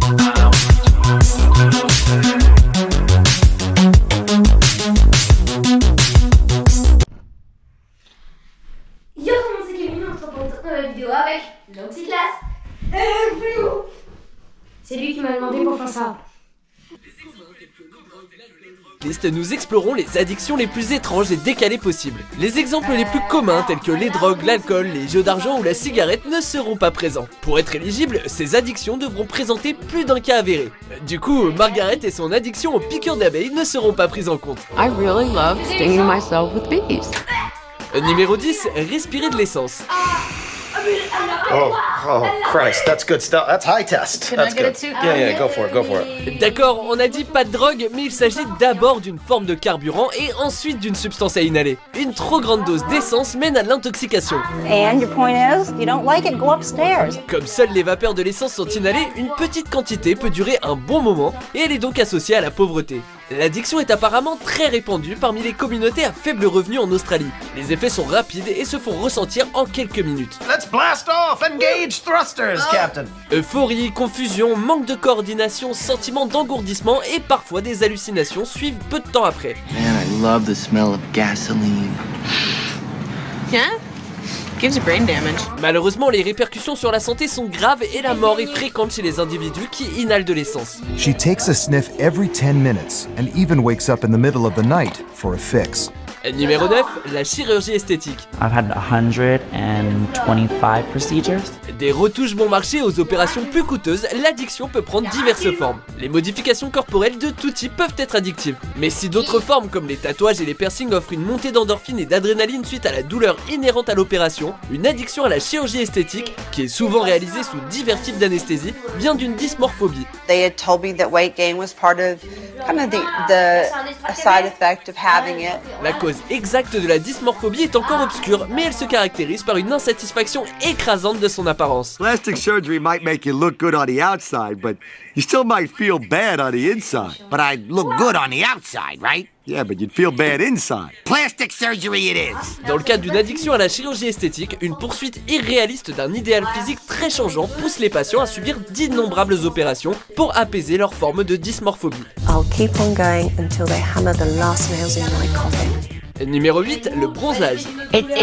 Yo, comment c'est Kevin, on se retrouve dans une nouvelle vidéo avec l'Oxyclass. C'est lui qui m'a demandé pour faire ça. Nous explorons les addictions les plus étranges et décalées possibles. Les exemples les plus communs tels que les drogues, l'alcool, les jeux d'argent ou la cigarette ne seront pas présents. Pour être éligibles, ces addictions devront présenter plus d'un cas avéré. Du coup, Margaret et son addiction aux piqûres d'abeilles ne seront pas prises en compte. I really love stinging myself with bees. Numéro 10, respirer de l'essence. Oh, Christ, that's good stuff. That's high test. That's good. Yeah, go for it. D'accord, on a dit pas de drogue, mais il s'agit d'abord d'une forme de carburant et ensuite d'une substance à inhaler. Une trop grande dose d'essence mène à l'intoxication. And your point is, you don't like it, go upstairs. Comme seules les vapeurs de l'essence sont inhalées, une petite quantité peut durer un bon moment et elle est donc associée à la pauvreté. L'addiction est apparemment très répandue parmi les communautés à faible revenu en Australie. Les effets sont rapides et se font ressentir en quelques minutes. Let's blast off! Engage thrusters, Captain! Euphorie, confusion, manque de coordination, sentiment d'engourdissement et parfois des hallucinations suivent peu de temps après. Man, I love the smell of gasoline. Yeah? Gives you brain damage. Malheureusement, les répercussions sur la santé sont graves et la mort est fréquente chez les individus qui inhalent de l'essence. She takes a sniff every 10 minutes and even wakes up in the middle of the night for a fix. Numéro 9, la chirurgie esthétique. I've had 125 procedures. Des retouches bon marché aux opérations plus coûteuses, l'addiction peut prendre diverses formes. Les modifications corporelles de tout type peuvent être addictives. Mais si d'autres formes comme les tatouages et les piercings offrent une montée d'endorphine et d'adrénaline suite à la douleur inhérente à l'opération, une addiction à la chirurgie esthétique, qui est souvent réalisée sous divers types d'anesthésie, vient d'une dysmorphobie. They had told me that weight gain was part of the side effect of having it. La cause exacte de la dysmorphobie est encore obscure, mais elle se caractérise par une insatisfaction écrasante de son apparence. Plastic surgery might make you look good on the outside, but you still might feel bad on the inside. But I'd look good on the outside, right? Yeah, but you'd feel bad inside. Plastic surgery it is. Dans le cas d'une addiction à la chirurgie esthétique, une poursuite irréaliste d'un idéal physique très changeant pousse les patients à subir d'innombrables opérations pour apaiser leur forme de dysmorphobie. I'll keep on going until they hammer the last nails in my coffin. Numéro 8, le bronzage.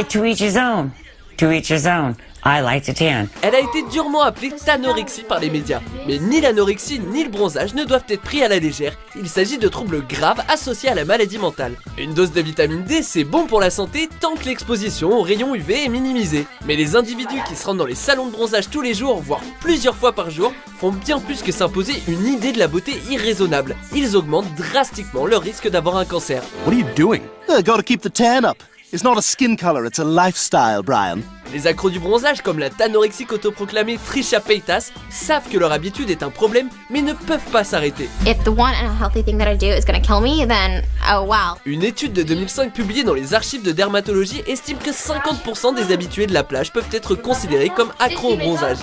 To each his own. To each his own. I like to tan. Elle a été durement appelée tanorexie par les médias. Mais ni l'anorexie ni le bronzage ne doivent être pris à la légère. Il s'agit de troubles graves associés à la maladie mentale. Une dose de vitamine D, c'est bon pour la santé tant que l'exposition aux rayons UV est minimisée. Mais les individus qui se rendent dans les salons de bronzage tous les jours, voire plusieurs fois par jour, font bien plus que s'imposer une idée de la beauté irraisonnable. Ils augmentent drastiquement leur risque d'avoir un cancer. What are you doing? Gotta keep the tan up. It's not a skin color, it's a lifestyle, Brian. Les accros du bronzage, comme la tanorexique autoproclamée Trisha Paytas, savent que leur habitude est un problème, mais ne peuvent pas s'arrêter. If the one unhealthy thing that I do is gonna kill me, then oh wow. Une étude de 2005 publiée dans les archives de dermatologie estime que 50% des habitués de la plage peuvent être considérés comme accros au bronzage.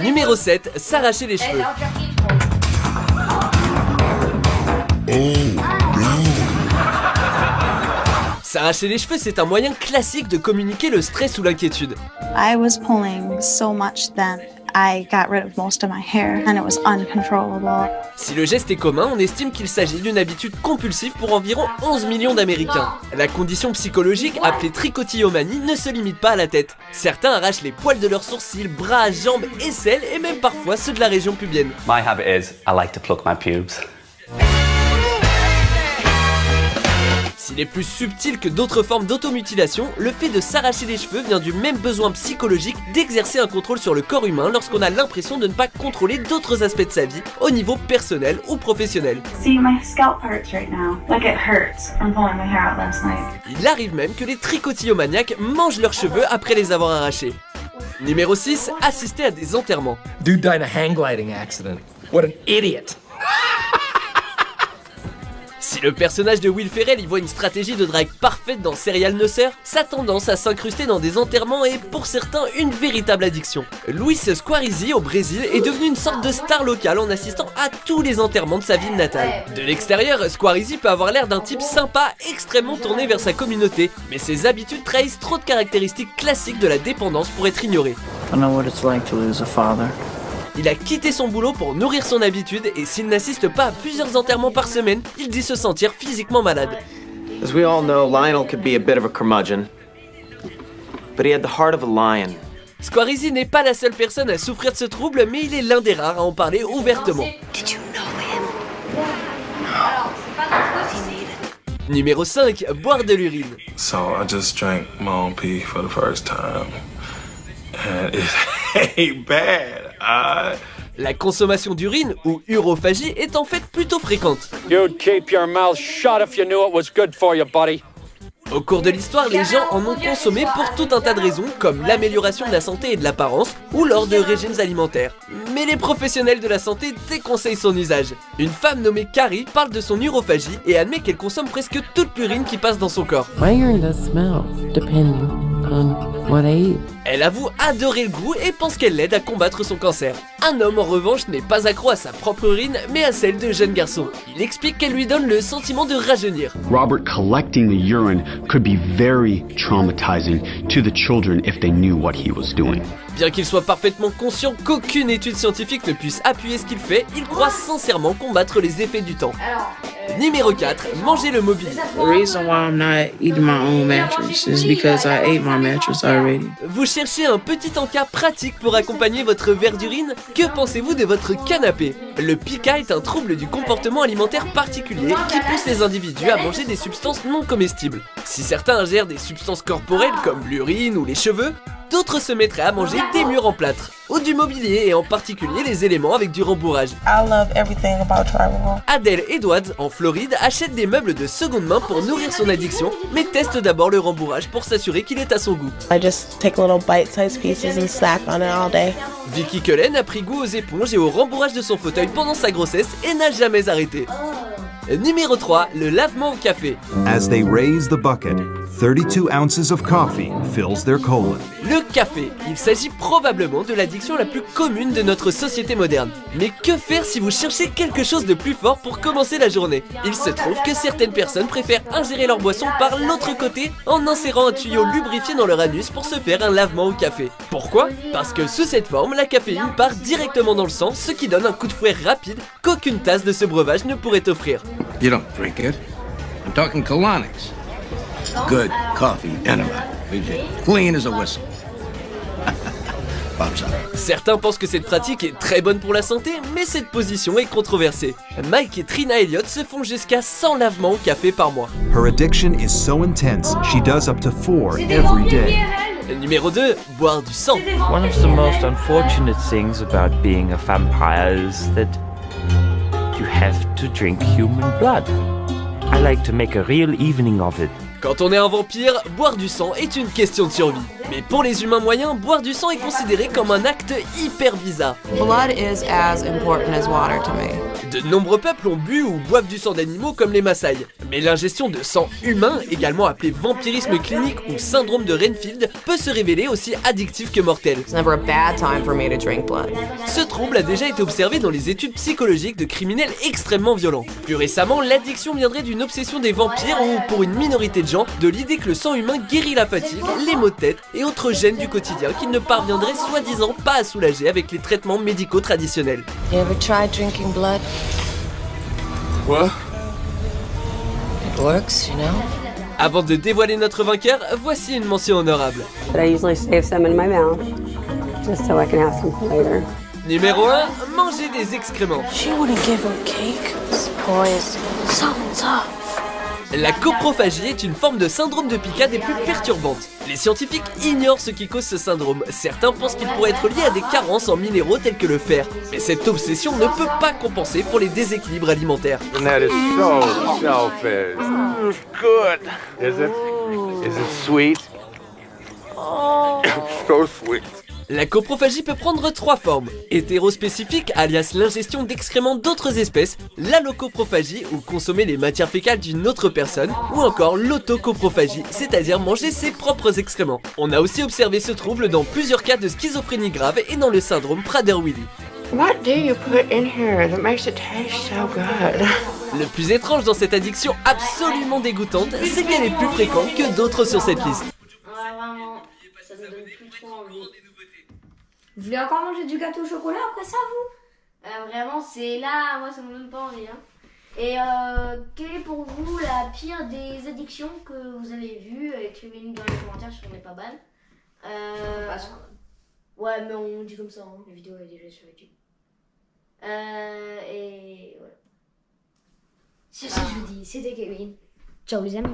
Numéro 7, s'arracher les cheveux. S'arracher les cheveux, c'est un moyen classique de communiquer le stress ou l'inquiétude. I was pulling so much then. I got rid of most of my hair and it was uncontrollable. Si le geste est commun, on estime qu'il s'agit d'une habitude compulsive pour environ 11 millions d'Américains. La condition psychologique, appelée tricotillomanie, ne se limite pas à la tête. Certains arrachent les poils de leurs sourcils, bras, jambes, aisselles et même parfois ceux de la région pubienne. My habit is I like to pluck my pubes. S'il est plus subtil que d'autres formes d'automutilation, le fait de s'arracher les cheveux vient du même besoin psychologique d'exercer un contrôle sur le corps humain lorsqu'on a l'impression de ne pas contrôler d'autres aspects de sa vie au niveau personnel ou professionnel. See, my scalp hurts right now. Like it hurts from pulling my hair out last night. Il arrive même que les tricotillomaniaques mangent leurs cheveux après les avoir arrachés. Numéro 6, assister à des enterrements. Dude died in a hang gliding accident. What an idiot. Si le personnage de Will Ferrell y voit une stratégie de drague parfaite dans Serial Nurser, sa tendance à s'incruster dans des enterrements est pour certains une véritable addiction. Luis Squarizi au Brésil est devenu une sorte de star locale en assistant à tous les enterrements de sa ville natale. De l'extérieur, Squarizi peut avoir l'air d'un type sympa, extrêmement tourné vers sa communauté, mais ses habitudes trahissent trop de caractéristiques classiques de la dépendance pour être ignorées. Il a quitté son boulot pour nourrir son habitude et s'il n'assiste pas à plusieurs enterrements par semaine, il dit se sentir physiquement malade. As we all know, Lionel could be a bit of a curmudgeon, but he had the heart of a lion. Squarizi n'est pas la seule personne à souffrir de ce trouble, mais il est l'un des rares à en parler ouvertement. Numéro 5, boire de l'urine. So I just drank my own pee for the first time, and it ain't bad. La consommation d'urine, ou urophagie, est en fait plutôt fréquente. You'd keep your mouth shut if you knew it was good for you, buddy. Au cours de l'histoire, les gens en ont consommé pour tout un tas de raisons, comme l'amélioration de la santé et de l'apparence, ou lors de régimes alimentaires. Mais les professionnels de la santé déconseillent son usage. Une femme nommée Carrie parle de son urophagie et admet qu'elle consomme presque toute l'urine qui passe dans son corps. Elle avoue adorer le goût et pense qu'elle l'aide à combattre son cancer. Un homme en revanche n'est pas accro à sa propre urine mais à celle de jeunes garçons. Il explique qu'elle lui donne le sentiment de rajeunir. Robert collecting the urine could be very traumatizing to the children if they knew what he was doing. Bien qu'il soit parfaitement conscient qu'aucune étude scientifique ne puisse appuyer ce qu'il fait, il croit sincèrement combattre les effets du temps. Numéro 4, manger le mobilier. The reason why I'm not eating my own mattress is because I ate my mattress already. Vous cherchez un petit encas pratique pour accompagner votre verre d'urine? Que pensez-vous de votre canapé? Le pica est un trouble du comportement alimentaire particulier qui pousse les individus à manger des substances non comestibles. Si certains ingèrent des substances corporelles comme l'urine ou les cheveux, d'autres se mettraient à manger des murs en plâtre, ou du mobilier et en particulier les éléments avec du rembourrage. I love everything about drywall. Adele Edwards, en Floride, achète des meubles de seconde main pour nourrir son addiction, mais teste d'abord le rembourrage pour s'assurer qu'il est à son goût. I just take little bite-sized pieces and snack on it all day. Vicky Cullen a pris goût aux éponges et au rembourrage de son fauteuil pendant sa grossesse et n'a jamais arrêté. Numéro 3, le lavement au café. As they raise the bucket, 32 ounces of coffee fills their colon. Le café, il s'agit probablement de l'addiction la plus commune de notre société moderne. Mais que faire si vous cherchez quelque chose de plus fort pour commencer la journée? Il se trouve que certaines personnes préfèrent ingérer leur boisson par l'autre côté en insérant un tuyau lubrifié dans leur anus pour se faire un lavement au café. Pourquoi? Parce que sous cette forme, la caféine part directement dans le sang, ce qui donne un coup de fouet rapide qu'aucune tasse de ce breuvage ne pourrait offrir. You don't drink it. I'm talking colonics. Good coffee enema. Clean as a whistle. Certains pensent que cette pratique est très bonne pour la santé, mais cette position est controversée. Mike et Trina Elliott se font jusqu'à 100 lavements au café par mois. Her addiction is so intense, she does up to 4 every day. Numéro 2, boire du sang. One of the most unfortunate things about being a vampire is that you have to drink human blood. I like to make a real evening of it. Quand on est un vampire, boire du sang est une question de survie. Mais pour les humains moyens, boire du sang est considéré comme un acte hyper bizarre. Blood is as important as water to me. De nombreux peuples ont bu ou boivent du sang d'animaux comme les Maasai. Mais l'ingestion de sang humain, également appelé vampirisme clinique ou syndrome de Renfield, peut se révéler aussi addictif que mortel. It's never a bad time for me to drink blood. Ce trouble a déjà été observé dans les études psychologiques de criminels extrêmement violents. Plus récemment, l'addiction viendrait d'une obsession des vampires ou, pour une minorité de gens, de l'idée que le sang humain guérit la fatigue, les maux de tête et autres gènes du quotidien qu'ils ne parviendraient soi-disant pas à soulager avec les traitements médicaux traditionnels. You ever tried drinking blood? What? It works, you know. Avant de dévoiler notre vainqueur, voici une mention honorable. But I usually save some in my mouth, just so I can have some for later. Numéro 1, manger des excréments. She wouldn't give him cake. This poison. Something's up. La coprophagie est une forme de syndrome de Pica des plus perturbantes. Les scientifiques ignorent ce qui cause ce syndrome. Certains pensent qu'il pourrait être lié à des carences en minéraux tels que le fer. Mais cette obsession ne peut pas compenser pour les déséquilibres alimentaires. That is so selfish. It's good. Is it? Is it sweet? So sweet. La coprophagie peut prendre 3 formes. Hétérospécifique, alias l'ingestion d'excréments d'autres espèces, l'allocoprophagie, ou consommer les matières fécales d'une autre personne, ou encore l'autocoprophagie, c'est-à-dire manger ses propres excréments. On a aussi observé ce trouble dans plusieurs cas de schizophrénie grave et dans le syndrome Prader-Willi. What do you put in here that makes it taste so good? Le plus étrange dans cette addiction absolument dégoûtante, c'est qu'elle est plus fréquente que d'autres sur cette liste. Vous voulez encore manger du gâteau au chocolat après ça, vous? Vraiment, c'est là, moi ça me donne pas envie. Hein. Et quelle est pour vous la pire des addictions que vous avez vues? Écrivez-nous dans les commentaires si on n'est pas ban. Ouais, mais on dit comme ça, hein. La vidéo est déjà sur YouTube. Et voilà. C'est ce que je vous dis, c'était Kevin. Ciao les amis.